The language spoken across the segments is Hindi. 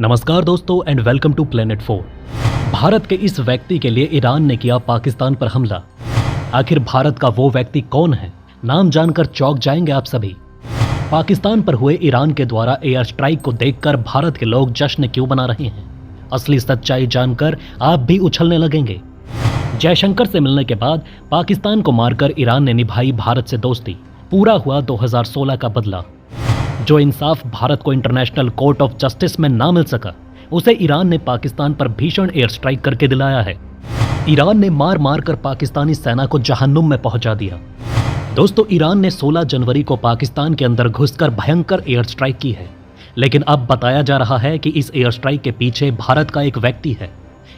नमस्कार दोस्तों and welcome to planet 4। Bharat के इस व्यक्ति के लिए ईरान ने किया पाकिस्तान पर हमला। आखिर भारत का वो व्यक्ति कौन है? नाम जानकर चौंक जाएंगे आप सभी। पाकिस्तान पर हुए ईरान के द्वारा एयर स्ट्राइक को देखकर भारत के लोग जश्न क्यों मना रहे हैं? असली सच्चाई जानकर आप भी उछलने लगेंगे। जयशंकर से मिलने के बाद पाकिस्तान को मारकर ईरान ने निभाई भारत से दोस्ती। पूरा हुआ 2016 का बदला। जो इंसाफ भारत को इंटरनेशनल कोर्ट ऑफ जस्टिस में ना मिल सका, उसे ईरान ने पाकिस्तान पर भीषण एयर स्ट्राइक करके दिलाया है। ईरान ने मार मार कर पाकिस्तानी सेना को जहन्नुम में पहुंचा दिया। दोस्तों, ईरान ने 16 जनवरी को पाकिस्तान के अंदर घुसकर भयंकर एयर स्ट्राइक की है। लेकिन अब बताया जा रहा है कि इस एयर स्ट्राइक के पीछे भारत का एक व्यक्ति है।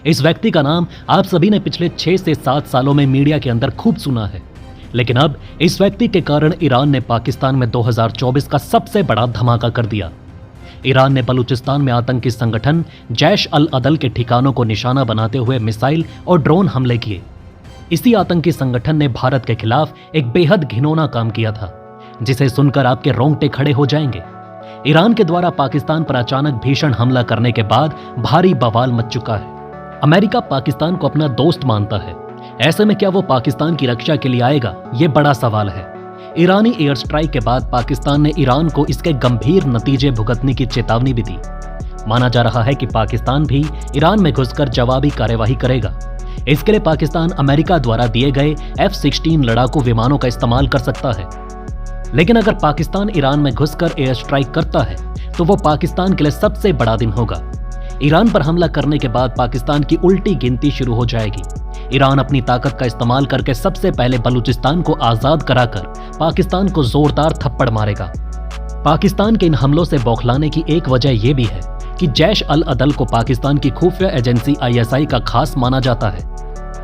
इस व्यक्ति का नाम आप सभी ने पिछले 6 से 7 सालों में मीडिया के अंदर खूब सुना है। लेकिन अब इस व्यक्ति के कारण ईरान ने पाकिस्तान में 2024 का सबसे बड़ा धमाका कर दिया। ईरान ने बलूचिस्तान में आतंकी संगठन जैश अल अदल के ठिकानों को निशाना बनाते हुए मिसाइल और ड्रोन हमले किए। इसी आतंकी संगठन ने भारत के खिलाफ एक बेहद घिनौना काम किया था, जिसे सुनकर आपके रोंगटे खड़े हो जाएंगे। ईरान के द्वारा पाकिस्तान पर अचानक भीषण हमला करने के बाद भारी बवाल मच चुका है। अमेरिका पाकिस्तान को अपना दोस्त मानता है। ऐसे में क्या वो पाकिस्तान की रक्षा के लिए आएगा? ये बड़ा सवाल है। ईरानी एयर स्ट्राइक के बाद पाकिस्तान ने ईरान को इसके गंभीर नतीजे भुगतने की चेतावनी भी दी। माना जा रहा है कि पाकिस्तान भी ईरान में घुसकर जवाबी कार्यवाही करेगा। इसके लिए पाकिस्तान अमेरिका द्वारा दिए गए F-16 लड़ाकू विमानों का इस्तेमाल कर सकता है। लेकिन अगर पाकिस्तान ईरान में घुसकर एयर स्ट्राइक करता है तो वो पाकिस्तान के लिए सबसे बड़ा दिन होगा। ईरान पर हमला करने के बाद पाकिस्तान की उल्टी गिनती शुरू हो जाएगी। ईरान अपनी ताकत का इस्तेमाल करके सबसे पहले बलूचिस्तान को आजाद कराकर पाकिस्तान को जोरदार थप्पड़ मारेगा। पाकिस्तान के इन हमलों से बौखलाने की एक वजह यह भी है कि जैश अल अदल को पाकिस्तान की खुफिया एजेंसी ISI का खास माना जाता है।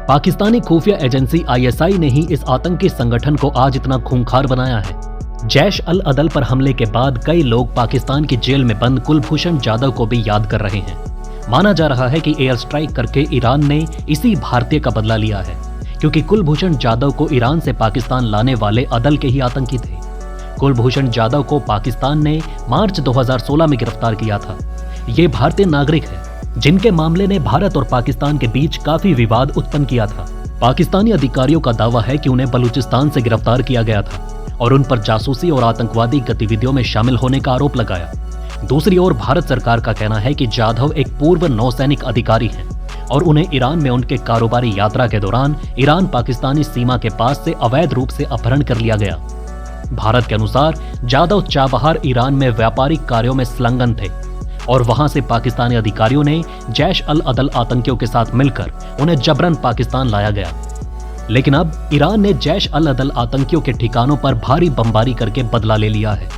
पाकिस्तानी खुफिया एजेंसी ISI ने ही इस आतंकी संगठन को आज इतना खूंखार बनाया है। जैश अल अदल पर हमले के बाद कई लोग पाकिस्तान की जेल में बंद कुलभूषण जाधव को भी याद कर रहे हैं। माना जा रहा है कि एयर स्ट्राइक करके ईरान ने इसी भारतीय का बदला लिया है, क्योंकि कुलभूषण जाधव को ईरान से पाकिस्तान लाने वाले अदल के ही आतंकी थे। कुलभूषण जाधव को पाकिस्तान ने मार्च 2016 में गिरफ्तार किया था। ये भारतीय नागरिक है जिनके मामले ने भारत और पाकिस्तान के बीच काफी विवाद उत्पन्न किया था। पाकिस्तानी अधिकारियों का दावा है कि उन्हें बलूचिस्तान से गिरफ्तार किया गया था और उन पर जासूसी और आतंकवादी गतिविधियों में शामिल होने का आरोप लगाया। दूसरी ओर भारत सरकार का कहना है कि जाधव एक पूर्व नौसैनिक अधिकारी हैं और उन्हें ईरान में उनके कारोबारी यात्रा के दौरान ईरान पाकिस्तानी सीमा के पास से अवैध रूप से अपहरण कर लिया गया। भारत के अनुसार जाधव चाबहार ईरान में व्यापारिक कार्यों में संलग्न थे और वहां से पाकिस्तानी अधिकारियों ने जैश अल अदल आतंकियों के साथ मिलकर उन्हें जबरन पाकिस्तान लाया गया। लेकिन अब ईरान ने जैश अल अदल आतंकियों के ठिकानों पर भारी बमबारी करके बदला ले लिया है।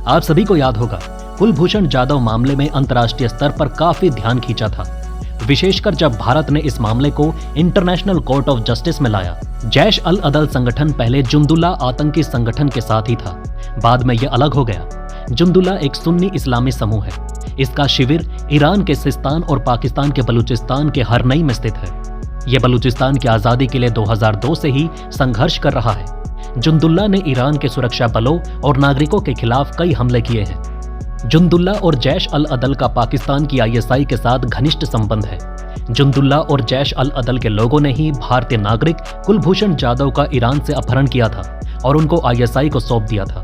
आप सभी को याद होगा, कुलभूषण जाधव मामले में अंतर्राष्ट्रीय स्तर पर काफी ध्यान खींचा था, विशेषकर जब भारत ने इस मामले को इंटरनेशनल कोर्ट ऑफ जस्टिस में लाया। जैश अल अदल संगठन पहले जुंदुल्ला आतंकी संगठन के साथ ही था, बाद में यह अलग हो गया। जुंदुल्ला एक सुन्नी इस्लामी समूह है। इसका शिविर ईरान के सिस्तान और पाकिस्तान के बलूचिस्तान के हरनई में स्थित है। यह बलूचिस्तान की आजादी के लिए 2002 से ही संघर्ष कर रहा है। जुंदुल्ला ने ईरान के सुरक्षा बलों और नागरिकों के खिलाफ कई हमले किए हैं। जुंदुल्ला और जैश अल अदल का पाकिस्तान की ISI के साथ घनिष्ठ संबंध है। जुंदुल्ला और जैश अल अदल के लोगों ने ही भारतीय नागरिक कुलभूषण जाधव का ईरान से अपहरण किया था और उनको ISI को सौंप दिया था।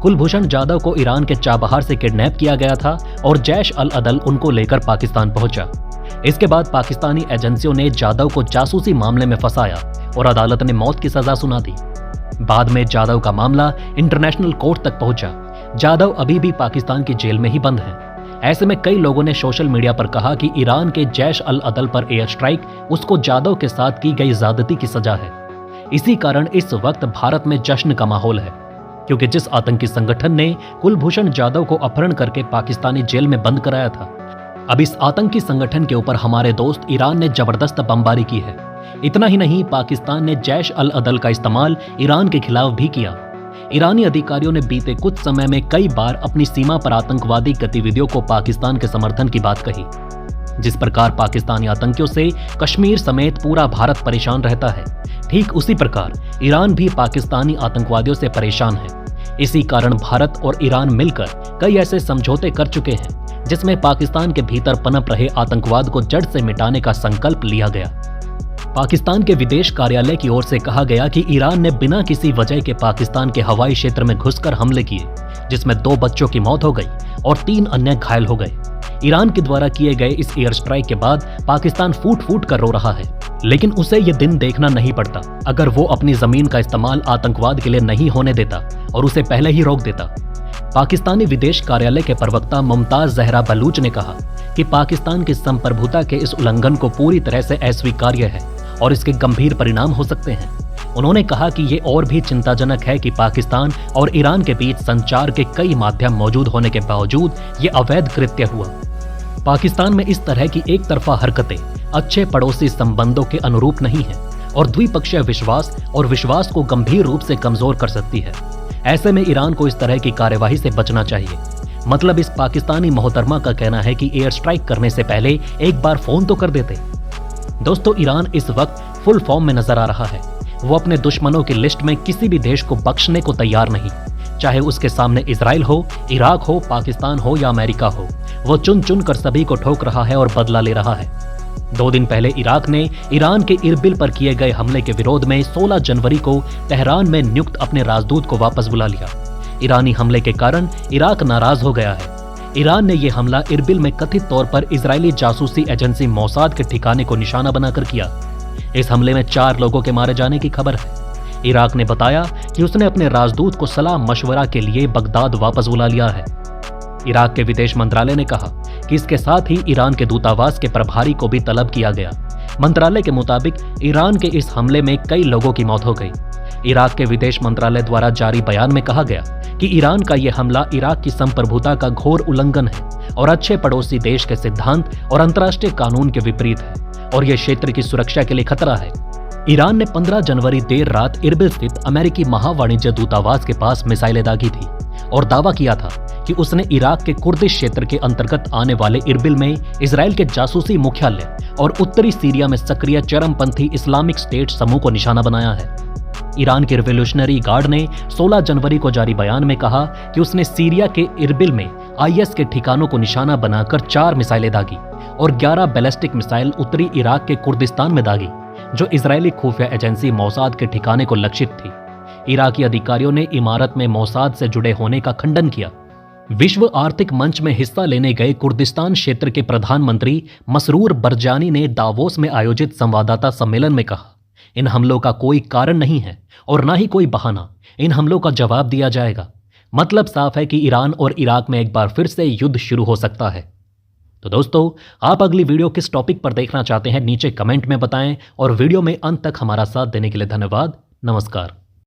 कुलभूषण जाधव को ईरान के चाबहार से किडनैप किया गया था और जैश अल अदल उनको लेकर पाकिस्तान पहुंचा। इसके बाद पाकिस्तानी एजेंसियों ने जाधव को जासूसी मामले में फंसाया और अदालत ने मौत की सजा सुना दी। बाद में जाधव का मामला इंटरनेशनल कोर्ट तक पहुंचा। जाधव अभी भी पाकिस्तान की जेल में ही बंद हैं। ऐसे में कई लोगों ने सोशल मीडिया पर कहा कि ईरान के जैश अल अदल पर एयर स्ट्राइक उसको जाधव के साथ की गई ज्यादती की सजा है। इसी कारण इस वक्त भारत में जश्न का माहौल है, क्योंकि जिस आतंकी संगठन ने कुलभूषण जाधव को अपहरण करके पाकिस्तानी जेल में बंद कराया था, अब इस आतंकी संगठन के ऊपर हमारे दोस्त ईरान ने जबरदस्त बमबारी की है। इतना ही नहीं, पाकिस्तान ने जैश अल अदल का इस्तेमाल ईरान के खिलाफ भी किया। ईरानी अधिकारियों ने बीते कुछ समय में कई बार अपनी सीमा पर आतंकवादी गतिविधियों को पाकिस्तान के समर्थन की बात कही। जिस प्रकार पाकिस्तानी आतंकियों से कश्मीर समेत पूरा भारत परेशान रहता है, ठीक उसी प्रकार ईरान भी पाकिस्तानी आतंकवादियों से परेशान है। इसी कारण भारत और ईरान मिलकर कई ऐसे समझौते कर चुके हैं जिसमें पाकिस्तान के भीतर पनप रहे आतंकवाद को जड़ से मिटाने का संकल्प लिया गया। पाकिस्तान के विदेश कार्यालय की ओर से कहा गया कि ईरान ने बिना किसी वजह के पाकिस्तान के हवाई क्षेत्र में घुसकर हमले किए, जिसमें 2 बच्चों की मौत हो गई और 3 अन्य घायल हो गए। ईरान के द्वारा किए गए इस एयर स्ट्राइक के बाद पाकिस्तान फूट फूट कर रो रहा है, लेकिन उसे ये दिन देखना नहीं पड़ता। अगर वो अपनी जमीन का इस्तेमाल आतंकवाद के लिए नहीं होने देता और उसे पहले ही रोक देता। पाकिस्तानी विदेश कार्यालय के प्रवक्ता मुमताज जहरा बलूच ने कहा कि पाकिस्तान की संप्रभुता के इस उल्लंघन को पूरी तरह से अस्वीकार्य है और इसके गंभीर परिणाम हो सकते हैं। उन्होंने कहा कि ये और भी चिंताजनक है कि पाकिस्तान और ईरान के बीच संचार के कई माध्यम मौजूद होने के बावजूद ये अवैध कृत्य हुआ। पाकिस्तान में इस तरह की एक तरफा हरकतें अच्छे पड़ोसी संबंधों के अनुरूप नहीं है और द्विपक्षीय विश्वास को गंभीर रूप से कमजोर कर सकती है। ऐसे में ईरान को इस तरह की कार्यवाही से बचना चाहिए। मतलब इस पाकिस्तानी मोहतरमा का कहना है कि एयर स्ट्राइक करने से पहले एक बार फोन तो कर देते। दोस्तों, ईरान इस वक्त फुल फॉर्म में नजर आ रहा है। वो अपने दुश्मनों की लिस्ट में किसी भी देश को बख्शने को तैयार नहीं, चाहे उसके सामने इजराइल हो, इराक हो, पाकिस्तान हो या अमेरिका हो। वो चुन चुन कर सभी को ठोक रहा है और बदला ले रहा है। 2 दिन पहले इराक ने ईरान के इरबिल पर किए गए हमले के विरोध में 16 जनवरी को तेहरान में नियुक्त अपने राजदूत को वापस बुला लिया। ईरानी हमले के कारण इराक नाराज हो गया है। ईरान ने यह हमला इरबिल में कथित तौर पर इजरायली जासूसी एजेंसी मोसाद के ठिकाने को निशाना बनाकर किया। इस हमले में 4 लोगों के मारे जाने की खबर है। इराक ने बताया कि उसने अपने राजदूत को सलाह मशवरा के लिए बगदाद वापस बुला लिया है। इराक के विदेश मंत्रालय ने कहा कि इसके साथ ही ईरान के दूतावास के प्रभारी को भी तलब किया गया। मंत्रालय के मुताबिक ईरान के इस हमले में कई लोगों की मौत हो गई। इराक के विदेश मंत्रालय द्वारा जारी बयान में कहा गया कि ईरान का यह हमला इराक की संप्रभुता का घोर उल्लंघन है और अच्छे पड़ोसी देश के सिद्धांत और अंतर्राष्ट्रीय कानून के विपरीत है और यह क्षेत्र की सुरक्षा के लिए खतरा है। ईरान ने 15 जनवरी देर रात इरबिल स्थित अमेरिकी महावाणिज्य दूतावास के पास मिसाइलें दागी थी और दावा किया था कि उसने इराक के कुर्दिश क्षेत्र के अंतर्गत आने वाले इरबिल में इजराइल के जासूसी मुख्यालय और उत्तरी सीरिया में सक्रिय चरमपंथी इस्लामिक स्टेट समूह को निशाना बनाया है। ईरान के रिवोल्यूशनरी गार्ड ने 16 जनवरी को जारी बयान में कहा कि उसने सीरिया के इरबिल में आईएस के ठिकानों को निशाना बनाकर 4 मिसाइलें दागी और 11 बैलिस्टिक मिसाइल उत्तरी इराक के कुर्दिस्तान में दागी, जो इजरायली खुफिया एजेंसी मोसाद के ठिकाने को लक्षित थी। इराकी अधिकारियों ने इमारत में मोसाद से जुड़े होने का खंडन किया। विश्व आर्थिक मंच में हिस्सा लेने गए कुर्दिस्तान क्षेत्र के प्रधानमंत्री मसरूर बरजानी ने दावोस में आयोजित संवाददाता सम्मेलन में कहा, इन हमलों का कोई कारण नहीं है और ना ही कोई बहाना। इन हमलों का जवाब दिया जाएगा। मतलब साफ है कि ईरान और इराक में एक बार फिर से युद्ध शुरू हो सकता है। तो दोस्तों, आप अगली वीडियो किस टॉपिक पर देखना चाहते हैं नीचे कमेंट में बताएं और वीडियो में अंत तक हमारा साथ देने के लिए धन्यवाद। नमस्कार।